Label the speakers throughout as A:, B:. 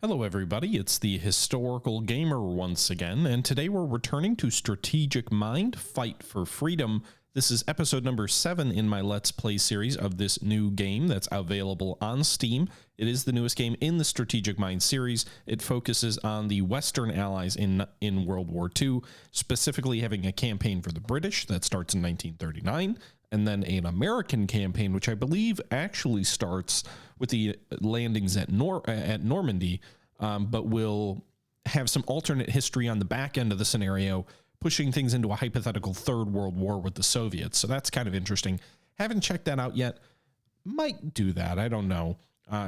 A: Hello everybody, it's the Historical Gamer once again, and today we're returning to Strategic Mind, Fight for Freedom. This is episode number 7 in my Let's Play series of this new game that's available on Steam. It is the newest game in the Strategic Mind series. It focuses on the Western allies in World War II, specifically having a campaign for the British that starts in 1939, and then an American campaign, which I believe actually starts with the landings at Normandy, but will have some alternate history on the back end of the scenario, pushing things into a hypothetical Third World War with the Soviets. So that's kind of interesting. Haven't checked that out yet. Might do that. I don't know.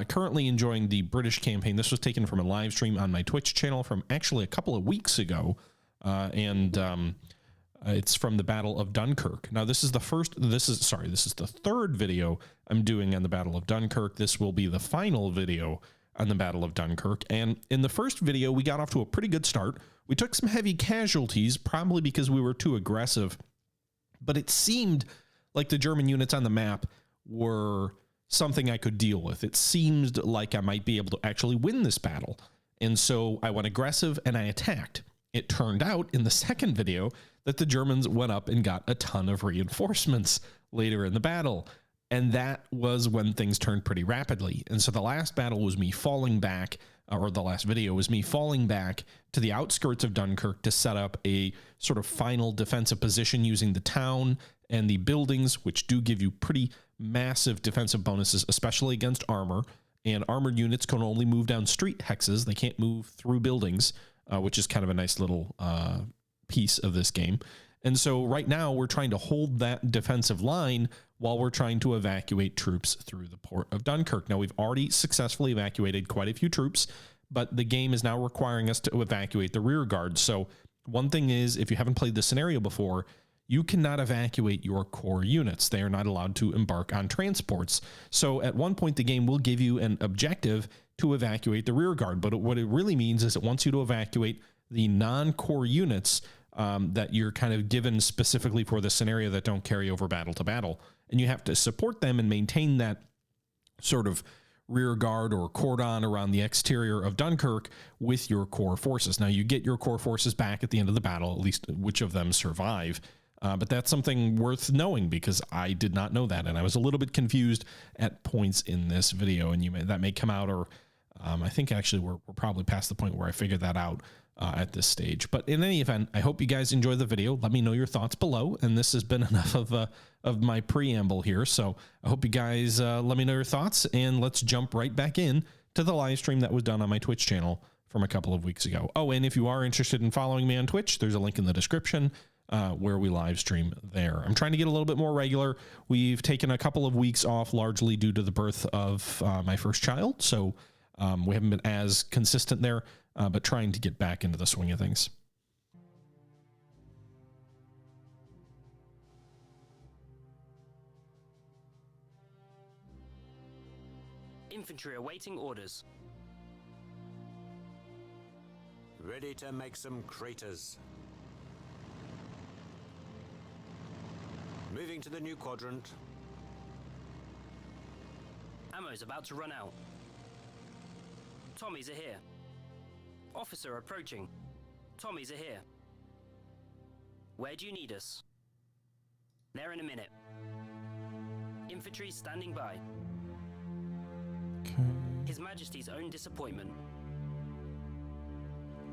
A: Currently enjoying the British campaign. This was taken from a live stream on my Twitch channel from actually a couple of weeks ago. It's from the Battle of Dunkirk. Now, this is the third video I'm doing on the Battle of Dunkirk. This will be the final video on the Battle of Dunkirk. And in the first video, we got off to a pretty good start. We took some heavy casualties, probably because we were too aggressive. But it seemed like the German units on the map were something I could deal with. It seemed like I might be able to actually win this battle. And so I went aggressive and I attacked. It turned out in the second video that the Germans went up and got a ton of reinforcements later in the battle. And that was when things turned pretty rapidly. And so the last battle was me falling back, or the last video was me falling back to the outskirts of Dunkirk to set up a sort of final defensive position using the town and the buildings, which do give you pretty massive defensive bonuses, especially against armor. And armored units can only move down street hexes. They can't move through buildings, which is kind of a nice little piece of this game. And so right now we're trying to hold that defensive line while we're trying to evacuate troops through the port of Dunkirk. Now, we've already successfully evacuated quite a few troops, but the game is now requiring us to evacuate the rear guard. So one thing is, if you haven't played this scenario before, you cannot evacuate your core units. They are not allowed to embark on transports. So at one point, the game will give you an objective to evacuate the rear guard. But what it really means is it wants you to evacuate the non-core units that you're kind of given specifically for the scenario that don't carry over battle to battle. And you have to support them and maintain that sort of rear guard or cordon around the exterior of Dunkirk with your core forces. Now, you get your core forces back at the end of the battle, at least which of them survive. But that's something worth knowing because I did not know that. And I was a little bit confused at points in this video. And that may come out, or I think actually we're probably past the point where I figured that out at this stage. But in any event, I hope you guys enjoy the video. Let me know your thoughts below. And this has been enough of my preamble here. So I hope you guys let me know your thoughts, and let's jump right back in to the live stream that was done on my Twitch channel from a couple of weeks ago. Oh, and if you are interested in following me on Twitch, there's a link in the description where we live stream there. I'm trying to get a little bit more regular. We've taken a couple of weeks off, largely due to the birth of my first child. So we haven't been as consistent there, but trying to get back into the swing of things.
B: Infantry awaiting orders.
C: Ready to make some craters. Moving to the new quadrant.
B: Ammo's about to run out. Tommies are here. Officer approaching. Tommies are here. Where do you need us? There in a minute. Infantry standing by.
A: Okay.
B: His Majesty's own disappointment.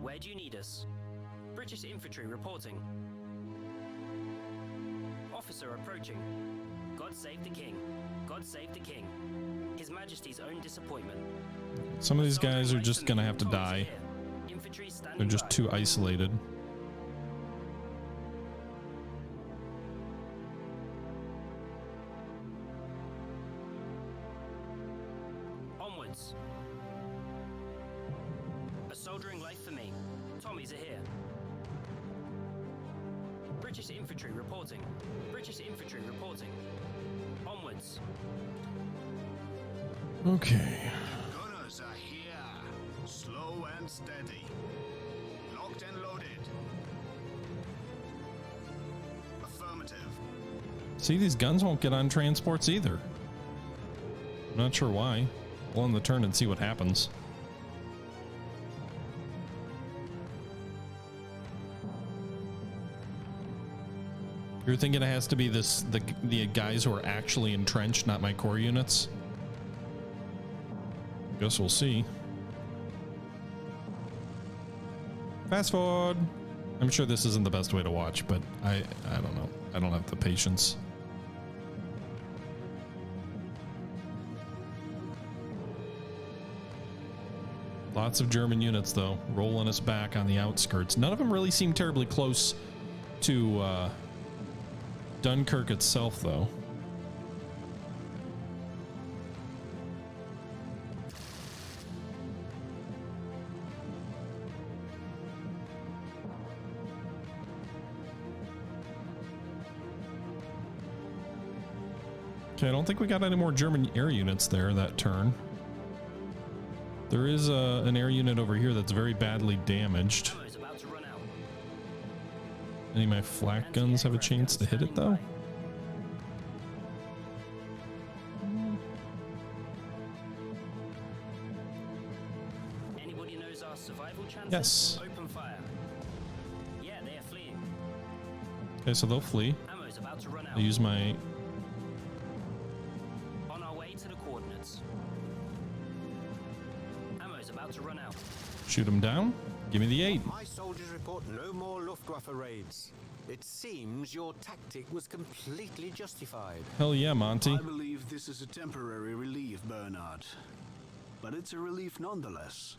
B: Where do you need us? British infantry reporting. Officer approaching. God save the King. God save the King. His Majesty's own disappointment.
A: Some of these guys are just gonna have to die. They're just too isolated.
B: Onwards. A soldiering life for me. Tommies are here. British infantry reporting. British infantry reporting. Onwards.
A: Okay.
D: Gunners are here. Slow and steady. Locked and loaded. Affirmative.
A: See, these guns won't get on transports either. I'm not sure why. We'll end the turn and see what happens. You're thinking it has to be the guys who are actually entrenched, not my core units? Guess we'll see. Fast forward. I'm sure this isn't the best way to watch, but I don't know. I don't have the patience. Lots of German units, though, rolling us back on the outskirts. None of them really seem terribly close to Dunkirk itself, though. Okay, I don't think we got any more German air units there that turn. There is an air unit over here that's very badly damaged. Any of my flak guns have a chance to hit it, though?
B: Anybody knows our survival chances?
A: Yes.
B: Open fire. Yeah, they are fleeing.
A: Okay, so they'll flee.
B: Ammo's about to run out.
A: I use my...
B: On our way to the coordinates. Ammo's about to run out.
A: Shoot them down. Give me the 8.
C: My soldiers report no more Luftwaffe raids. It seems your tactic was completely justified.
A: Hell yeah, Monty.
D: I believe this is a temporary relief, Bernard. But it's a relief nonetheless.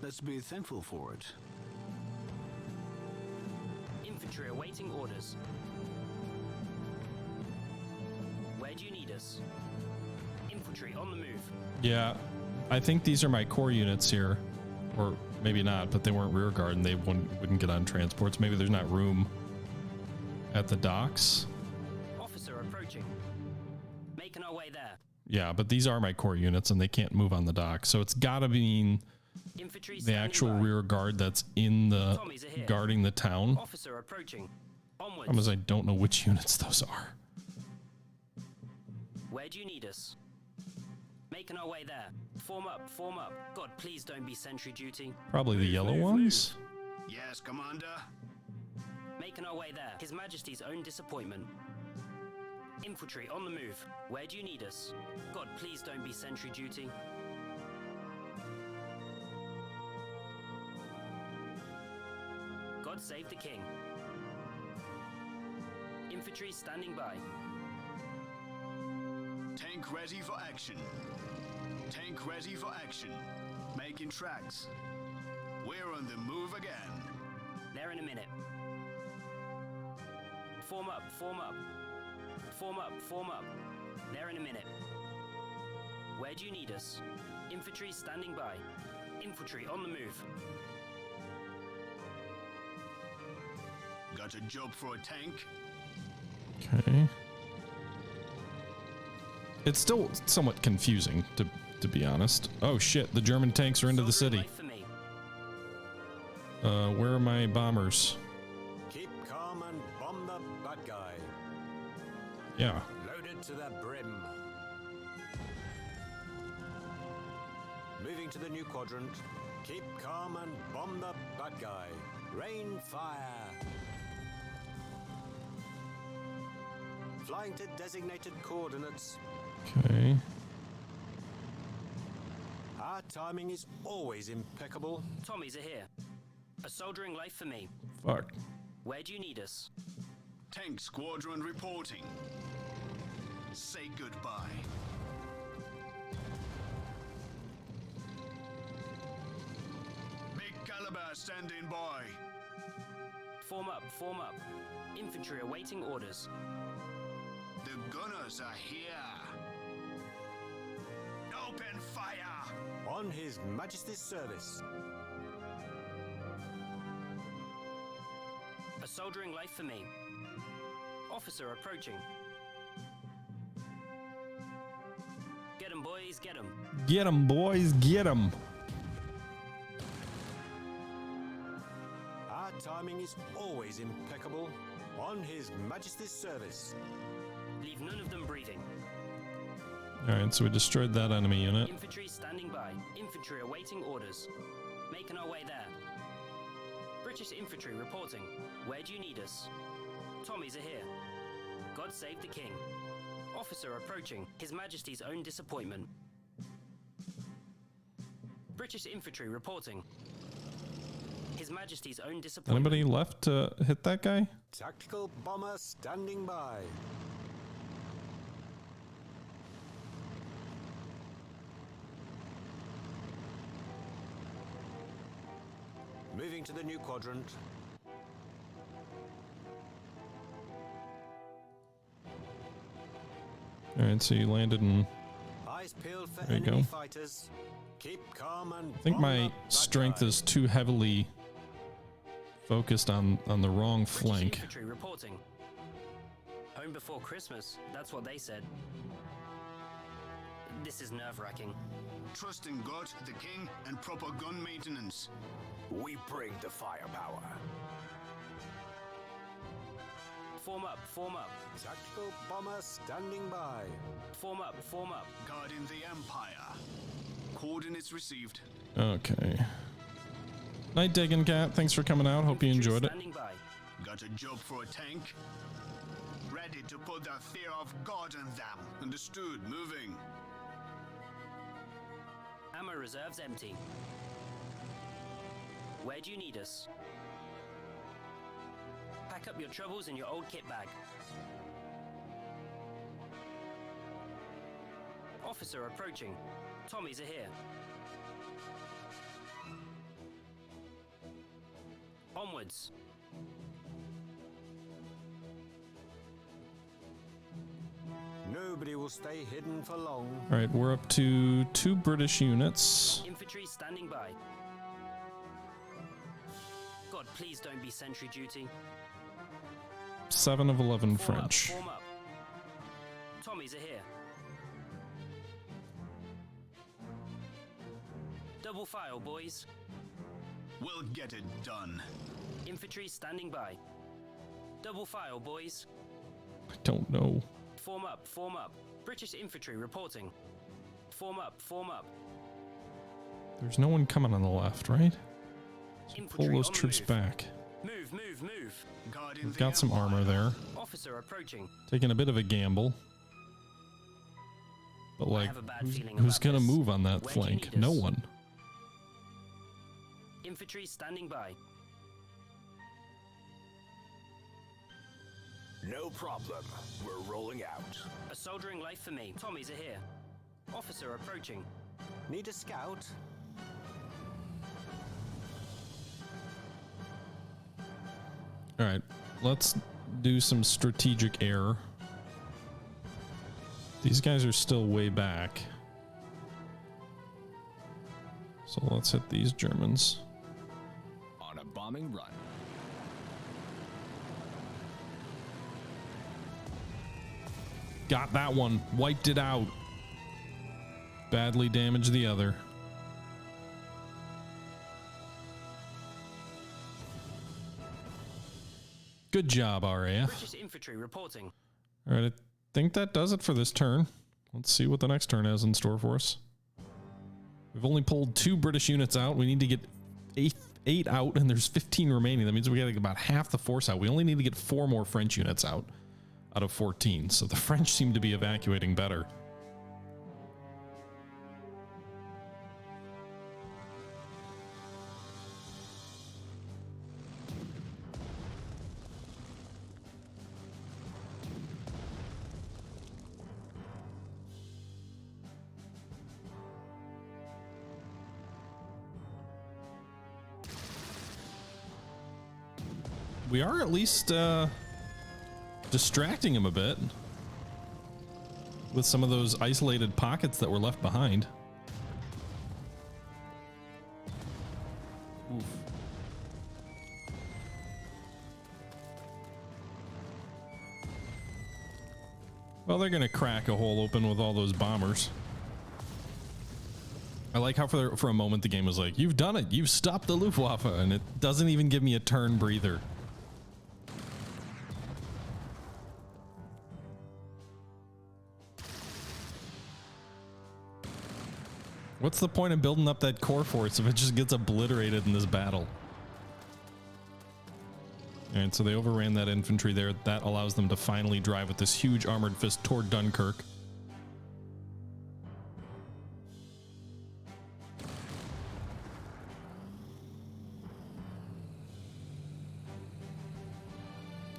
D: Let's be thankful for it.
B: Infantry awaiting orders. Where do you need us? Infantry on the move.
A: Yeah, I think these are my core units here. Or maybe not, but they weren't rear guard and they wouldn't get on transports. Maybe there's not room at the docks.
B: Officer approaching. Making our way there.
A: Yeah, but these are my core units and they can't move on the dock. So it's gotta be
B: Infantry
A: the actual rear guard that's in the guarding the town.
B: Officer approaching. Onwards.
A: Problem is I don't know which units those are.
B: Where do you need us? Making our way there. Form up, form up. God, please don't be sentry duty.
A: Probably the yellow ones.
D: Yes, Commander.
B: Making our way there. His Majesty's own disappointment. Infantry on the move. Where do you need us? God, please don't be sentry duty. God save the king. Infantry standing by.
D: Tank ready for action. Tank ready for action. Making tracks. We're on the move again.
B: There in a minute. Form up, form up. Form up, form up. There in a minute. Where do you need us? Infantry standing by. Infantry on the move.
D: Got a job for a tank?
A: Okay. It's still somewhat confusing, to be honest. Oh shit, the German tanks are into the city. Where are my bombers?
C: Keep calm and bomb the bad guy.
A: Yeah.
C: Loaded to the brim. Moving to the new quadrant. Keep calm and bomb the bad guy. Rain fire. Flying to designated coordinates.
A: Okay.
C: Our timing is always impeccable.
B: Tommies are here. A soldiering life for me.
A: Fuck.
B: Where do you need us?
D: Tank squadron reporting. Say goodbye. Big caliber standing by.
B: Form up, form up. Infantry awaiting orders.
D: The gunners are here. Open fire!
C: On His Majesty's service.
B: A soldiering life for me. Officer approaching. Get 'em, boys, get 'em.
A: Get 'em, boys, get 'em.
C: Our timing is always impeccable. On His Majesty's service.
B: Leave none of them breathing.
A: Alright, so we destroyed that enemy unit.
B: Infantry standing by. Infantry awaiting orders. Making our way there. British infantry reporting. Where do you need us? Tommies are here. God save the king. Officer approaching. His Majesty's own disappointment. British infantry reporting. His Majesty's own disappointment.
A: Anybody left to hit that guy?
C: Tactical bomber standing by. Moving to the new quadrant.
A: All right, so you landed in.
C: Eyes peeled for
A: There you
C: enemy
A: go.
C: fighters. Keep calm and
A: I think
C: bomb
A: my
C: up that
A: strength
C: guy.
A: is too heavily focused on the wrong
B: British
A: flank.
B: infantry reporting. Home before Christmas, that's what they said. This is nerve-wracking.
D: Trust in God, the king, and proper gun maintenance.
E: We bring the firepower.
B: Form up, form up.
C: Tactical bomber standing by.
B: Form up, form up.
D: Guarding the Empire. Coordinates received.
A: Okay. Night digging cat. Thanks for coming out. Hope you
B: Infantry
A: enjoyed it.
B: standing by.
D: Got a job for a tank? Ready to put the fear of God in them. Understood. Moving.
B: Ammo reserves empty. Where do you need us? Pack up your troubles in your old kit bag. Officer approaching. Tommies are here. Onwards.
C: Nobody will stay hidden for long.
A: All right, we're up to 2 British units.
B: Infantry standing by. God, please don't be sentry duty.
A: 7 of 11
B: Form
A: French.
B: Up, form up. Tommies are here. Double file, boys.
D: We'll get it done.
B: Infantry standing by. Double file, boys.
A: I don't know.
B: Form up, form up. British infantry reporting. Form up, form up.
A: There's no one coming on the left, right?
B: Infantry
A: Pull those
B: on the
A: troops
B: move.
A: back.
B: Move, move, move.
D: Guarding
A: We've
D: the
A: got some
D: Empire.
A: armor there.
B: Officer approaching.
A: Taking a bit of a gamble. But like,
B: have a bad
A: who's,
B: feeling
A: who's
B: about
A: gonna
B: this.
A: move on that
B: Where do you
A: flank?
B: need
A: No
B: us?
A: one.
B: Infantry standing by.
E: No problem. We're rolling out.
B: A soldiering life for me. Tommies are here. Officer approaching.
C: Need a scout?
A: All right, let's do some strategic air. These guys are still way back. So let's hit these Germans.
E: On a bombing run.
A: Got that one. Wiped it out. Badly damaged the other. Good job, RAF.
B: British infantry reporting.
A: All right, I think that does it for this turn. Let's see what the next turn has in store for us. We've only pulled 2 British units out. We need to get 8 out, and there's 15 remaining. That means we got to get about half the force out. We only need to get 4 more French units out of 14. So the French seem to be evacuating better. We are at least distracting him a bit with some of those isolated pockets that were left behind. Oof. Well, they're gonna crack a hole open with all those bombers. I like how for a moment the game was like, you've done it, you've stopped the Luftwaffe, and it doesn't even give me a turn breather. What's the point of building up that core force if it just gets obliterated in this battle? And so they overran that infantry there. That allows them to finally drive with this huge armored fist toward Dunkirk.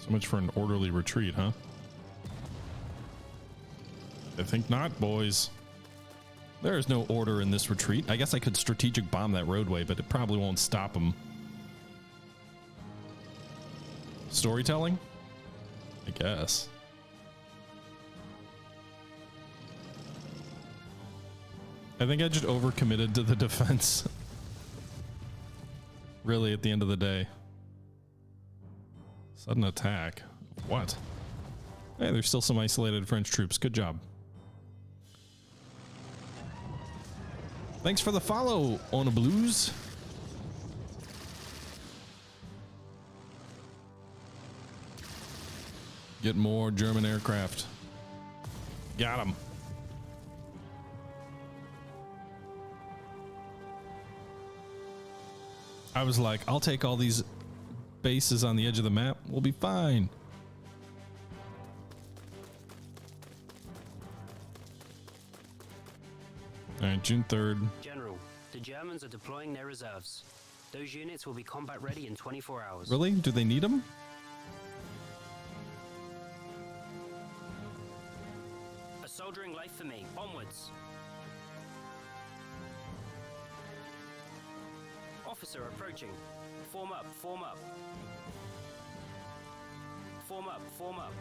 A: So much for an orderly retreat, huh? I think not, boys. There is no order in this retreat. I guess I could strategic bomb that roadway, but it probably won't stop them. Storytelling? I guess. I think I just overcommitted to the defense. Really, at the end of the day. Sudden attack. What? Hey, there's still some isolated French troops. Good job. Thanks for the follow, On a Blues. Get more German aircraft. Got him. I was like, I'll take all these bases on the edge of the map. We'll be fine. All right, June 3rd.
B: General, the Germans are deploying their reserves. Those units will be combat ready in 24 hours.
A: Really? Do they need them?
B: A soldiering life for me. Onwards. Officer approaching. Form up, form up. Form up, form up.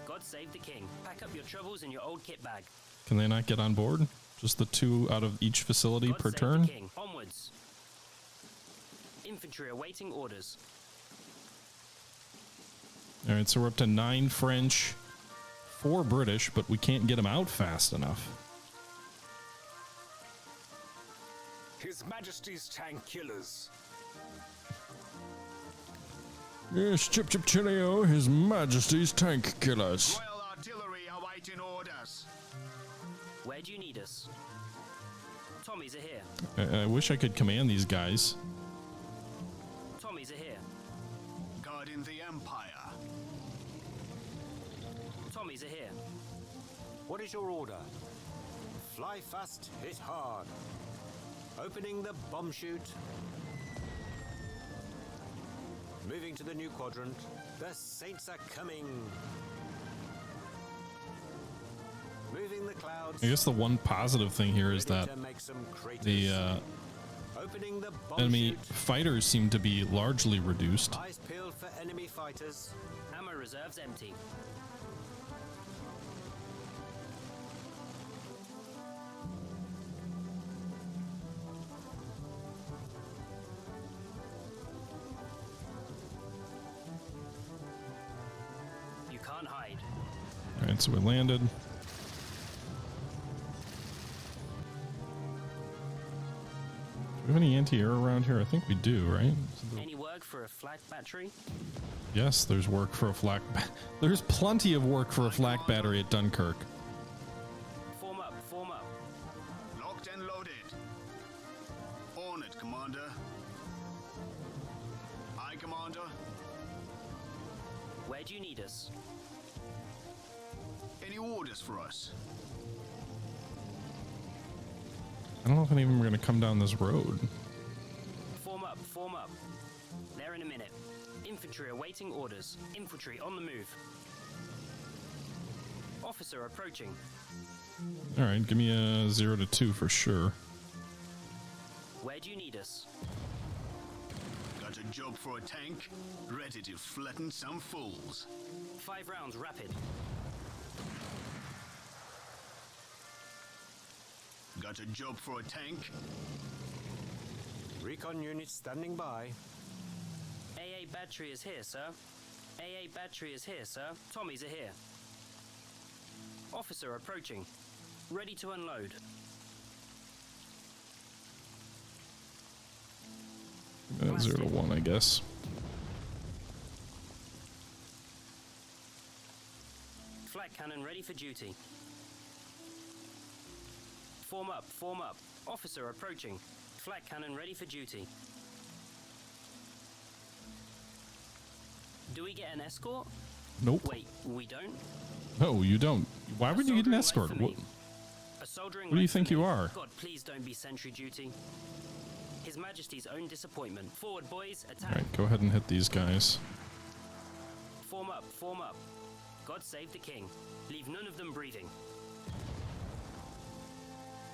B: God save the king. Pack up your troubles in your old kit bag.
A: Can they not get on board? Just the 2 out of each facility
B: God
A: per
B: save
A: turn?
B: the king. Onwards. Infantry awaiting orders.
A: All right, so we're up to 9 French, 4 British, but we can't get them out fast enough.
E: His Majesty's tank killers.
A: Yes, Chip Chip Chilio, His Majesty's tank killers.
D: Royal artillery awaiting orders.
B: Where do you need us? Tommies are here.
A: I wish I could command these guys.
B: Tommies are here.
D: Guarding the Empire.
B: Tommies are here.
C: What is your order? Fly fast, hit hard. Opening the bomb chute. Moving to the new quadrant. The Saints are coming. Moving the clouds.
A: I guess the one positive thing here is
C: Ready
A: that
C: to make some craters.
A: the
C: Opening the bomb
A: enemy
C: chute.
A: fighters seem to be largely reduced.
C: Eyes peeled for enemy fighters.
B: Ammo reserves empty. You can't hide.
A: All right, so we landed. Do we have any anti-air around here? I think we do, right?
B: Any work for a flak battery?
A: Yes, there's work for a flak. There's plenty of work for a flak battery at Dunkirk.
B: Form up, form up.
D: Locked and loaded. On it, Commander. Aye, Commander.
B: Where do you need us?
D: Any orders for us?
A: I don't know if any of them are going to come down this road.
B: Form up, form up. There in a minute. Infantry awaiting orders. Infantry on the move. Officer approaching.
A: All right, give me a 0 to 2 for sure.
B: Where do you need us?
D: Got a job for a tank, ready to flatten some fools.
B: 5 rounds rapid.
D: Got a job for a tank.
C: Recon units standing by.
B: AA battery is here, sir. AA battery is here, sir. Tommies are here. Officer approaching. Ready to unload.
A: 0 to 1, I guess.
B: Flak cannon ready for duty. Form up, form up. Officer approaching. Flak cannon ready for duty. Do we get an escort?
A: Nope.
B: Wait, we don't?
A: No, you don't. Why would you get an escort? What,
B: What
A: do you think you are?
B: God, please don't be sentry duty. His Majesty's own disappointment. Forward, boys, attack.
A: Alright, go ahead and hit these guys.
B: Form up, form up. God save the king. Leave none of them breathing.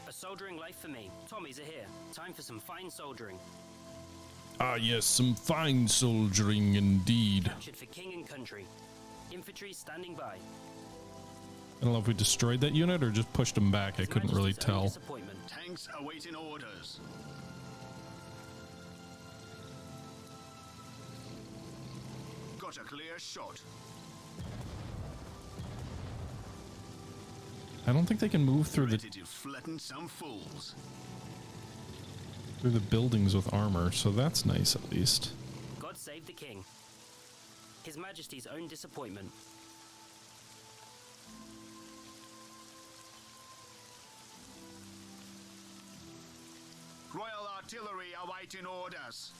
B: A soldiering life for me. Tommies are here. Time for some fine soldiering.
A: Ah, yes, some fine soldiering indeed.
B: Captured for king and country. Infantry standing by.
A: I don't know if we destroyed that unit or just pushed them back. I couldn't really tell.
D: Tanks awaiting orders. Got a clear shot.
A: I don't think they can move through
D: Ready to flatten some fools.
A: the buildings with armor, so that's nice at least.
B: God save the king. His Majesty's own disappointment.
D: Royal artillery awaiting orders.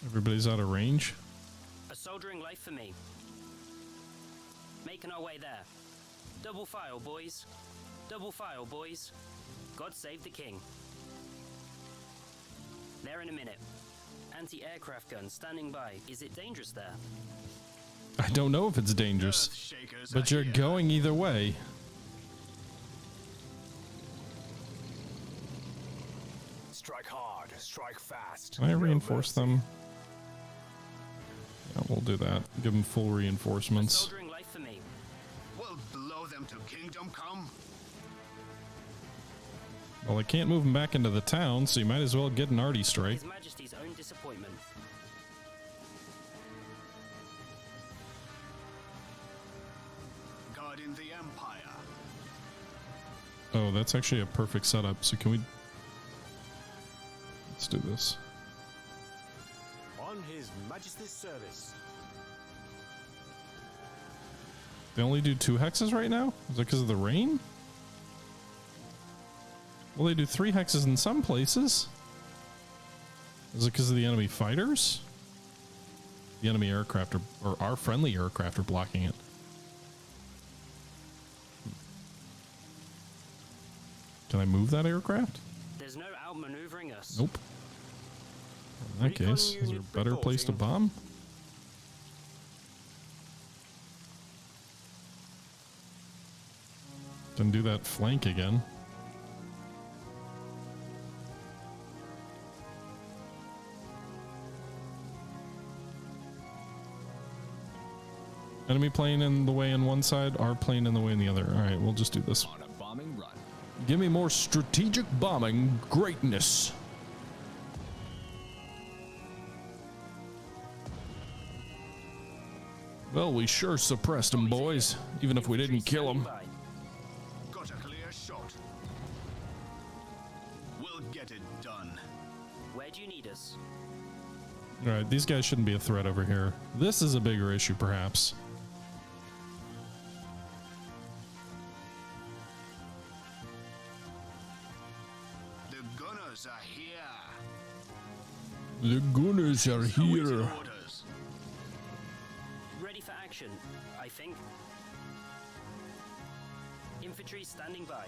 A: Everybody's out of range.
B: A soldiering life for me. Making our way there. Double file, boys. Double file, boys. God save the king. There in a minute. Anti-aircraft gun standing by. Is it dangerous there?
A: I don't know if it's dangerous, but you're going either way.
E: Strike hard, strike fast.
A: Can I reinforce them? Yeah, we'll do that. Give them full reinforcements.
B: Soldiering life for me.
D: We'll blow them to kingdom come.
A: Well, I can't move them back into the town, so you might as well get an arty strike.
B: His Majesty's own disappointment.
D: Guarding the empire.
A: Oh, that's actually a perfect setup. So can we... Let's do this.
C: On His Majesty's service.
A: They only do 2 hexes right now? Is that because of the rain? Well, they do 3 hexes in some places. Is it because of the enemy fighters? The enemy aircraft or our friendly aircraft are blocking it. Can I move that aircraft?
B: There's no outmaneuvering us.
A: Nope. In that case, is there a better place to bomb? Then do that flank again. Enemy plane in the way on one side, our plane in the way in the other. All right, we'll just do this.
E: On a bombing run.
A: Give me more strategic bombing greatness. Well, we sure suppressed them, boys, even if we didn't kill them.
D: Got a clear shot. We'll get it done.
B: Where do you need us?
A: All right, these guys shouldn't be a threat over here. This is a bigger issue, perhaps.
D: The gunners are here.
A: The gunners are here.
D: Orders.
B: Ready for action, I think. Infantry standing by.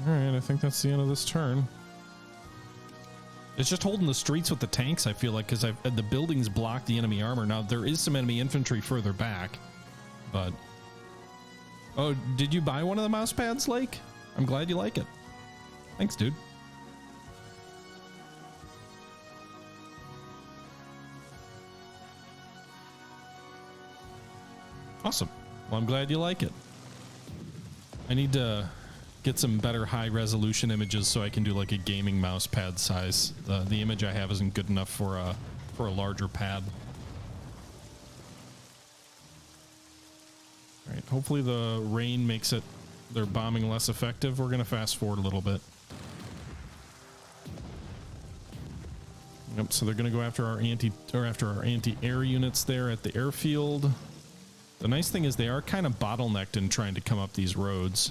A: All right, I think that's the end of this turn. It's just holding the streets with the tanks, I feel like, because the buildings block the enemy armor. Now, there is some enemy infantry further back, but... Oh, did you buy one of the mouse pads, Lake? I'm glad you like it. Thanks, dude. Awesome. Well, I'm glad you like it. I need to get some better high resolution images so I can do like a gaming mouse pad size. The image I have isn't good enough for a larger pad. All right, hopefully the rain makes their bombing less effective. We're gonna fast forward a little bit. Yep, so they're gonna go after our anti-air units there at the airfield. The nice thing is they are kind of bottlenecked in trying to come up these roads.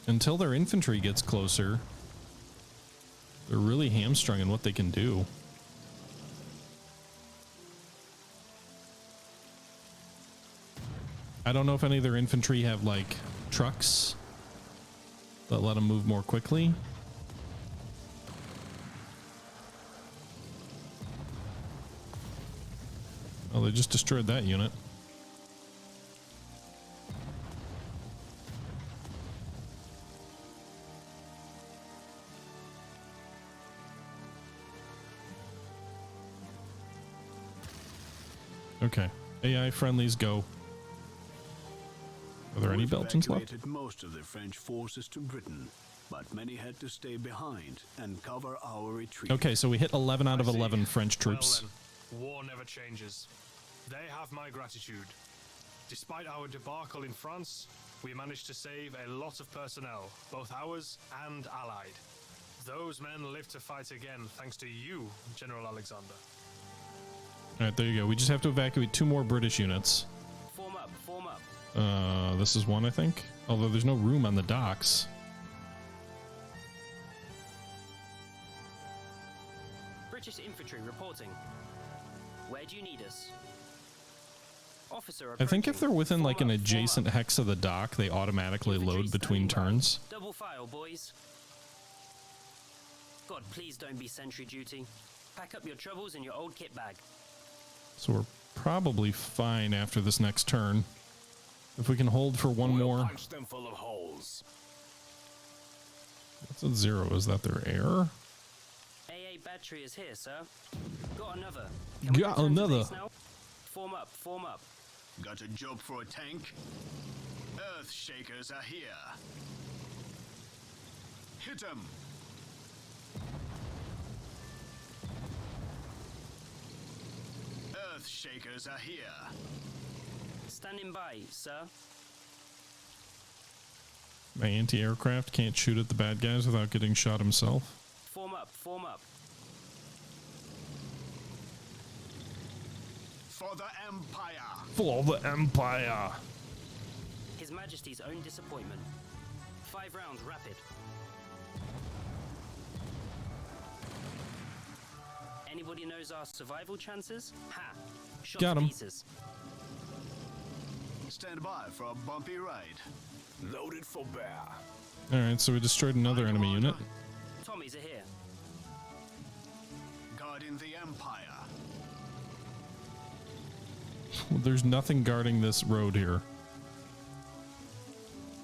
A: until their infantry gets closer, they're really hamstrung in what they can do. I don't know if any of their infantry have like trucks that let them move more quickly. Oh, they just destroyed that unit. Okay, AI friendlies go. Are there any Belgians left?
D: Evacuated most of the French forces to Britain, but many had to stay behind and cover our retreat.
A: Okay, so we hit 11 out of 11 French troops.
E: Well then, war never changes. They have my gratitude. Despite our debacle in France, we managed to save a lot of personnel, both ours and allied. Those men live to fight again thanks to you, General Alexander.
A: All right, there you go. We just have to evacuate 2 more British units.
B: Form up, form up.
A: This is one, I think. Although there's no room on the docks.
B: British infantry reporting. Where do you need us? Officer
A: I think if
B: approaching.
A: they're within like an
B: Form up, form
A: adjacent
B: up.
A: hex of the dock, they automatically
B: Infantry
A: load between
B: standing by.
A: turns.
B: Double file, boys. God, please don't be sentry duty. Pack up your troubles in your old kit bag.
A: So we're probably fine after this next turn. If we can hold for one
E: We'll
A: more.
E: punch them full of holes.
A: What's at 0? Is that their error?
B: AA battery is here, sir. Got another. Can we
A: Got
B: return to
A: another.
B: base now? Form up, form up.
D: Got a job for a tank? Earth Shakers are here. Hit 'em! Earth Shakers are here.
B: Standing by, sir.
A: My anti-aircraft can't shoot at the bad guys without getting shot himself.
B: Form up, form up.
D: For the Empire!
A: For the Empire!
B: His Majesty's own disappointment. 5 rounds rapid. Anybody knows our survival chances? Ha! Shot
A: Got
B: to
A: 'em.
B: pieces.
D: Stand by for a bumpy ride.
E: Loaded for bear.
A: Alright, so we destroyed another enemy unit.
B: Tommies are here.
D: Guarding the Empire.
A: There's nothing guarding this road here.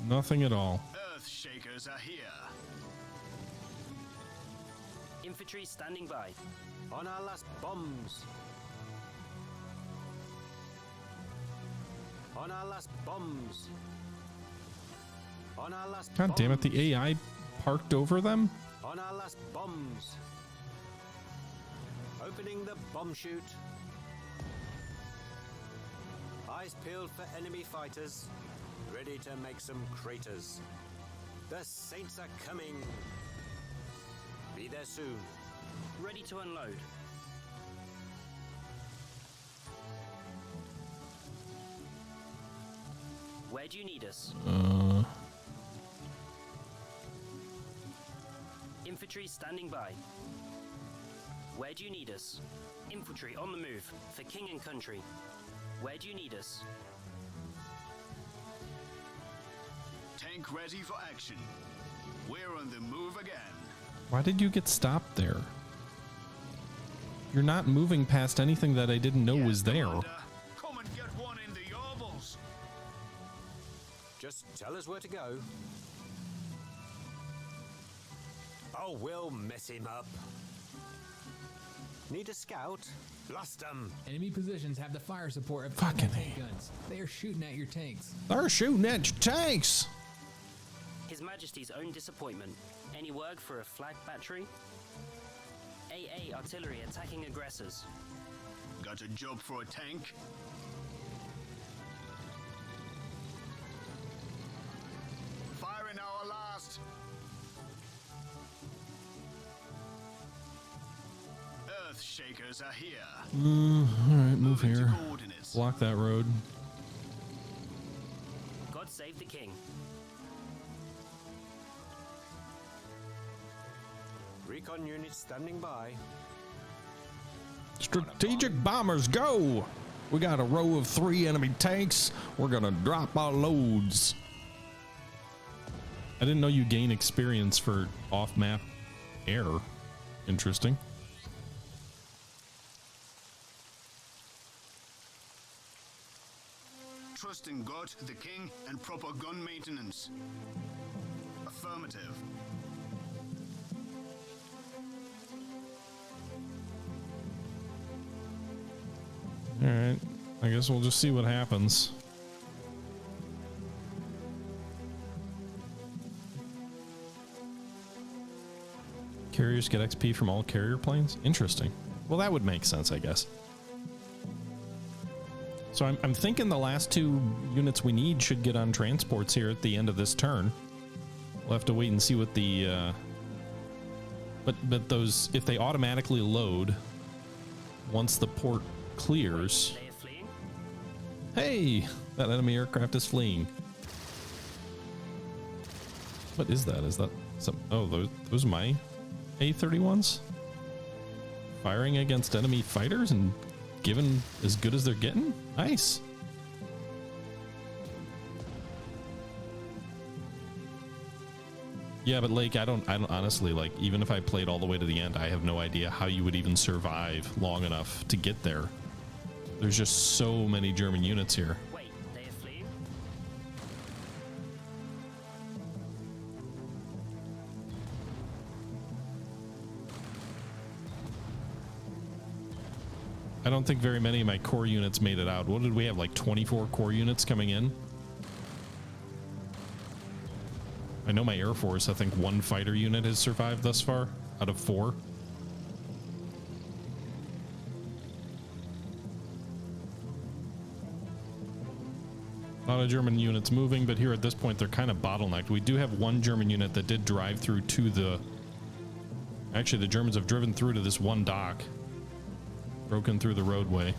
A: Nothing at all.
D: Earth Shakers are here.
B: Infantry standing by.
C: On our last bombs. On our last bombs. On our last
A: God damn it,
C: bombs.
A: the AI parked over them?
C: On our last bombs. Opening the bomb chute. Eyes peeled for enemy fighters. Ready to make some craters. The Saints are coming. Be there soon.
B: Ready to unload. Where do you need us? Infantry standing by. Where do you need us? Infantry on the move for king and country. Where do you need us?
D: Tank ready for action. We're on the move again.
A: Why did you get stopped there? You're not moving past anything that I didn't know was there.
D: Commander. Come and get one in the Yarbles.
C: Just tell us where to go. Oh, we'll mess him up. Need a scout? Blast them.
F: Enemy positions have the fire support of
A: Fucking
F: tank guns. They are shooting at your tanks.
A: They're shooting at your tanks!
B: His Majesty's own disappointment. Any word for a flag battery? AA artillery attacking aggressors.
D: Got a job for a tank? Firing our last. Earth Shakers are here.
A: Alright, move
D: Moving to
A: here.
D: coordinates.
A: Block that road.
B: God save the king.
C: Recon units standing by.
A: Strategic bombers, go! We got a row of 3 enemy tanks. We're gonna drop our loads. I didn't know you gain experience for off-map air. Interesting.
D: Trust in God, the King, and proper gun maintenance. Affirmative.
A: All right. I guess we'll just see what happens. Carriers get XP from all carrier planes? Interesting. Well, that would make sense, I guess. So I'm thinking the last 2 units we need should get on transports here at the end of this turn. We'll have to wait and see what the... But those, if they automatically load once the port clears...
B: They are fleeing?
A: Hey! That enemy aircraft is fleeing. What is that? Is that some... Oh, those are my A-31s? Firing against enemy fighters and giving as good as they're getting? Nice. Yeah, but Lake, I don't honestly, like, even if I played all the way to the end, I have no idea how you would even survive long enough to get there. There's just so many German units here.
B: Wait, they are fleeing?
A: I don't think very many of my core units made it out. What did we have, like 24 core units coming in? I know my Air Force, I think 1 fighter unit has survived thus far out of 4. A lot of German units moving, but here at this point they're kind of bottlenecked. We do have 1 German unit that did drive through to the... Actually, the Germans have driven through to this 1 dock. Broken through the roadway.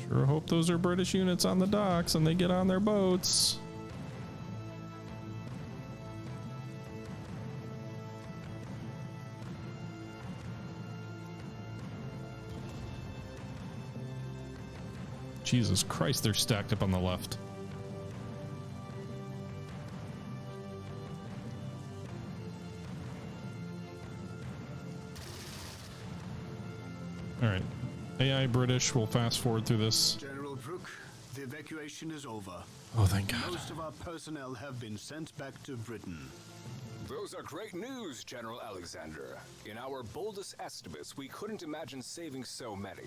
A: Sure hope those are British units on the docks and they get on their boats. Jesus Christ, they're stacked up on the left. All right, AI British, we'll fast forward through this.
D: General Brooke, the evacuation is over.
A: Oh, thank God.
D: Most of our personnel have been sent back to Britain.
G: Those are great news, General Alexander. In our boldest estimates, we couldn't imagine saving so many.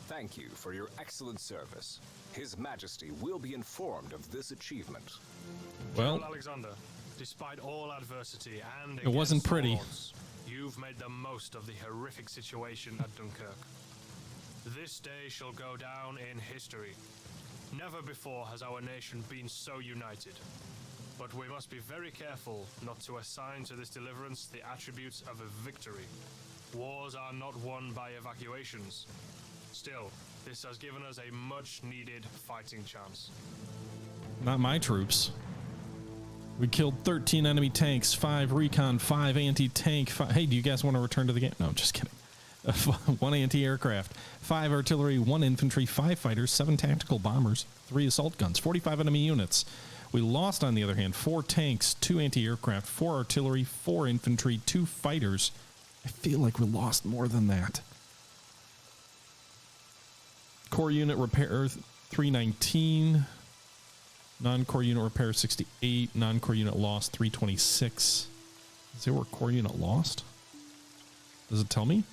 G: Thank you for your excellent service. His Majesty will be informed of this achievement.
A: Well,
E: General Alexander, despite all adversity and
A: it wasn't
E: against all
A: pretty.
E: odds, you've made the most of the horrific situation at Dunkirk. This day shall go down in history. Never before has our nation been so united. But we must be very careful not to assign to this deliverance the attributes of a victory. Wars are not won by evacuations. Still, this has given us a much-needed fighting chance.
A: Not my troops. We killed 13 enemy tanks, 5 recon, 5 anti-tank. Hey, do you guys want to return to the game? No, just kidding. 1 anti-aircraft, 5 artillery, 1 infantry, 5 fighters, 7 tactical bombers, 3 assault guns, 45 enemy units. We lost, on the other hand, 4 tanks, 2 anti-aircraft, 4 artillery, 4 infantry, 2 fighters. I feel like we lost more than that. Core unit repair 319. Non-core unit repair 68. Non-core unit lost 326. Is there where core unit lost? Does it tell me?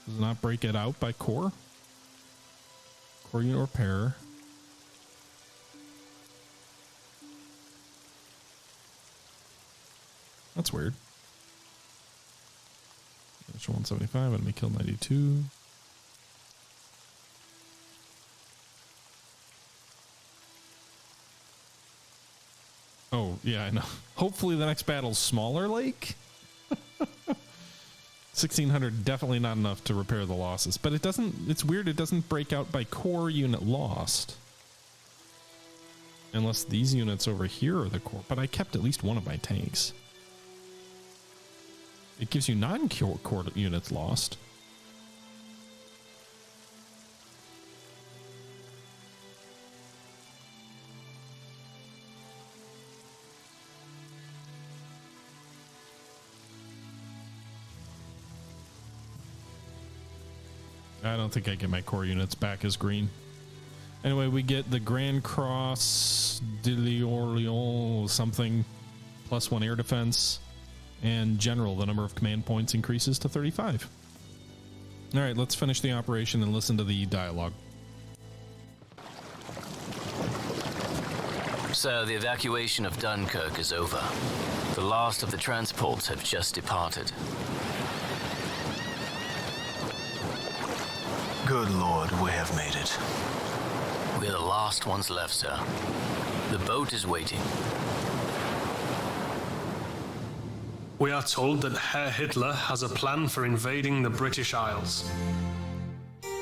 A: Does it not break it out by core? Core unit repair. That's weird. There's 175, enemy killed 92. Oh, yeah, I know. Hopefully the next battle's smaller, Lake. 1,600, definitely not enough to repair the losses, but it doesn't, it's weird, it doesn't break out by core unit lost. Unless these units over here are the core, but I kept at least one of my tanks. It gives you non-core units lost. I don't think I get my core units back as green. Anyway, we get the Grand Cross de l'Orléans something, +1 air defense, and general, the number of command points increases to 35. All right, let's finish the operation and listen to the dialogue.
H: Sir, the evacuation of Dunkirk is over. The last of the transports have just departed.
I: Good Lord, we have made it.
H: We're the last ones left, sir. The boat is waiting.
E: We are told that Herr Hitler has a plan for invading the British Isles.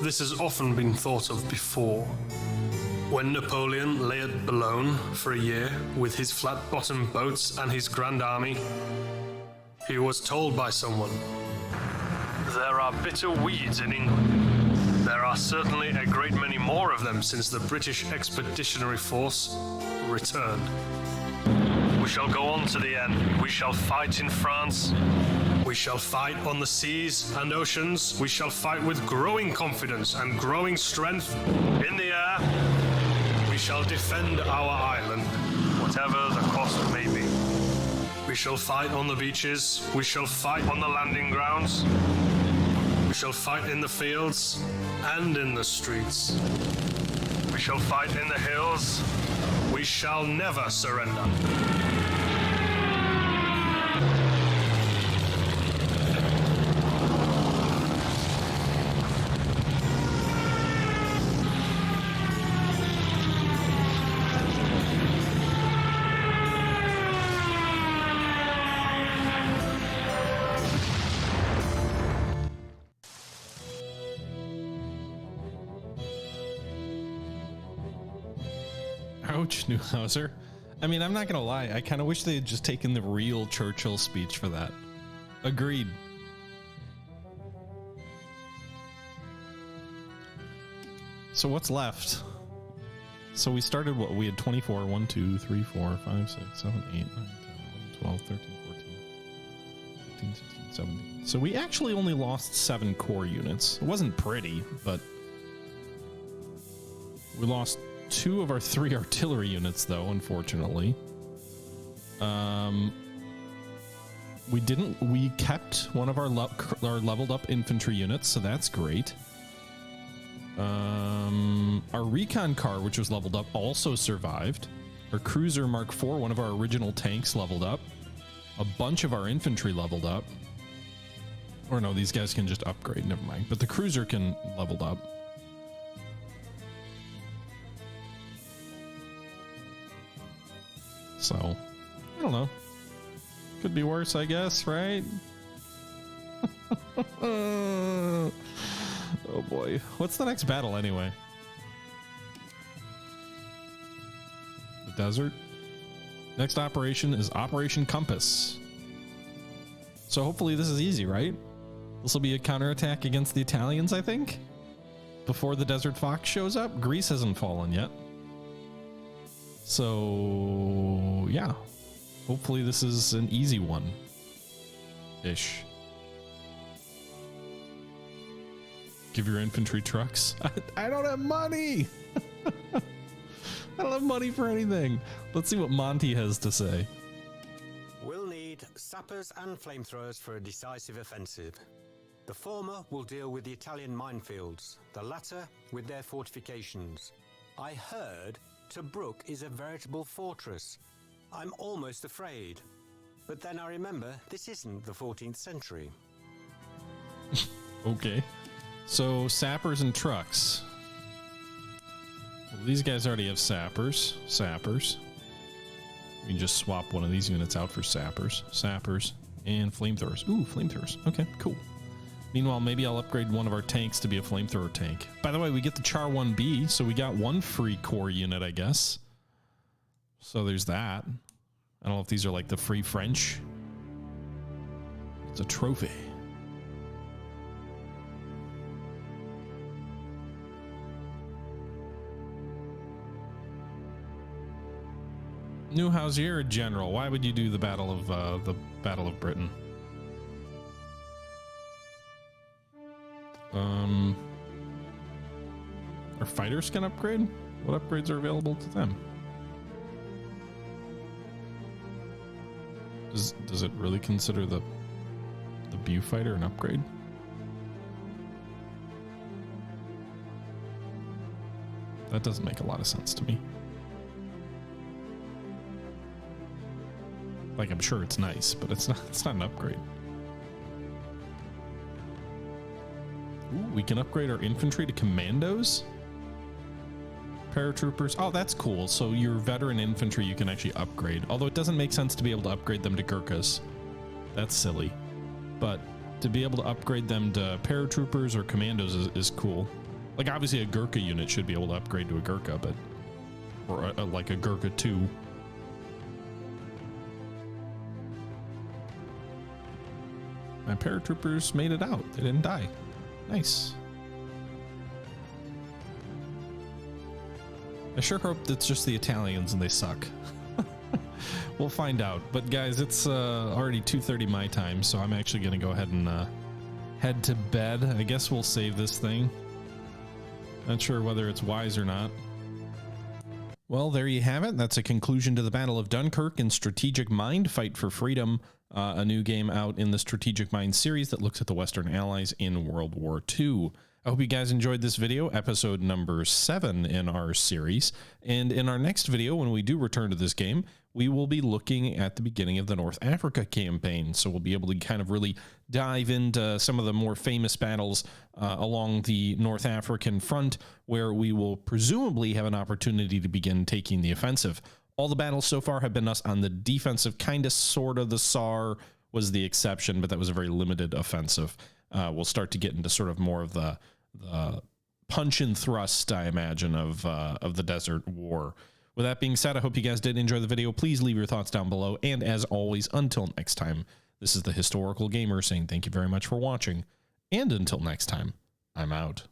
E: This has often been thought of before. When Napoleon lay at Boulogne for a year with his flat-bottomed boats and his Grand Army, he was told by someone, "There are bitter weeds in England. There are certainly a great many more of them since the British Expeditionary Force returned. We shall go on to the end. We shall fight in France. We shall fight on the seas and oceans. We shall fight with growing confidence and growing strength. In the air, we shall defend our island, whatever the cost may be. We shall fight on the beaches. We shall fight on the landing grounds. We shall fight in the fields and in the streets. We shall fight in the hills. We shall never surrender."
A: Ouch, Neuhauser. I mean, I'm not gonna lie, I kind of wish they had just taken the real Churchill speech for that. Agreed. So what's left? So we started what? We had 24, 1, 2, 3, 4, 5, 6, 7, 8, 9, 10, 11, 12, 13, 14, 15, 16, 17. So we actually only lost 7 core units. It wasn't pretty, but we lost 2 of our 3 artillery units, though, unfortunately. We kept one of our leveled up infantry units, so that's great. Our recon car, which was leveled up, also survived. Our cruiser Mark IV, one of our original tanks, leveled up. A bunch of our infantry leveled up. Or no, these guys can just upgrade, never mind. But the cruiser can leveled up. So, I don't know. Could be worse, I guess, right? Oh boy. What's the next battle anyway? The desert? Next operation is Operation Compass. So hopefully this is easy, right? This will be a counterattack against the Italians, I think? Before the Desert Fox shows up? Greece hasn't fallen yet. So, yeah. Hopefully this is an easy one. Ish. Give your infantry trucks. I don't have money! I don't have money for anything. Let's see what Monty has to say.
C: We'll need sappers and flamethrowers for a decisive offensive. The former will deal with the Italian minefields, the latter with their fortifications. I heard Tobruk is a veritable fortress. I'm almost afraid. But then I remember this isn't the 14th century.
A: Okay. So, sappers and trucks. Well, these guys already have sappers. We can just swap one of these units out for sappers, and flamethrowers. Ooh, flamethrowers. Okay, cool. Meanwhile, maybe I'll upgrade one of our tanks to be a flamethrower tank. By the way, we get the Char 1B, so we got one free core unit, I guess. So there's that. I don't know if these are like the free French. It's a trophy. New Housier General. Why would you do the Battle of Britain? Our fighters can upgrade? What upgrades are available to them? Does it really consider the Bew fighter an upgrade? That doesn't make a lot of sense to me. Like, I'm sure it's nice, but it's not an upgrade. Ooh, we can upgrade our infantry to commandos? Paratroopers. Oh, that's cool. So your veteran infantry you can actually upgrade. Although it doesn't make sense to be able to upgrade them to Gurkhas. That's silly. But to be able to upgrade them to paratroopers or commandos is cool. Like, obviously a Gurkha unit should be able to upgrade to a Gurkha, but... Or like a Gurkha 2. My paratroopers made it out. They didn't die. Nice. I sure hope that's just the Italians and they suck. We'll find out. But guys, it's already 2:30 my time, so I'm actually going to go ahead and head to bed. I guess we'll save this thing. Not sure whether it's wise or not. Well, there you have it. That's a conclusion to the Battle of Dunkirk and Strategic Mind Fight for Freedom, a new game out in the Strategic Mind series that looks at the Western Allies in World War II. I hope you guys enjoyed this video, episode number 7 in our series. And in our next video, when we do return to this game, we will be looking at the beginning of the North Africa campaign. So we'll be able to kind of really dive into some of the more famous battles along the North African front, where we will presumably have an opportunity to begin taking the offensive. All the battles so far have been us on the defensive, kind of, sort of. The SAR was the exception, but that was a very limited offensive. We'll start to get into sort of more of the punch and thrust, I imagine, of the Desert War. With that being said, I hope you guys did enjoy the video. Please leave your thoughts down below. And as always, until next time, this is the Historical Gamer saying thank you very much for watching. And until next time, I'm out.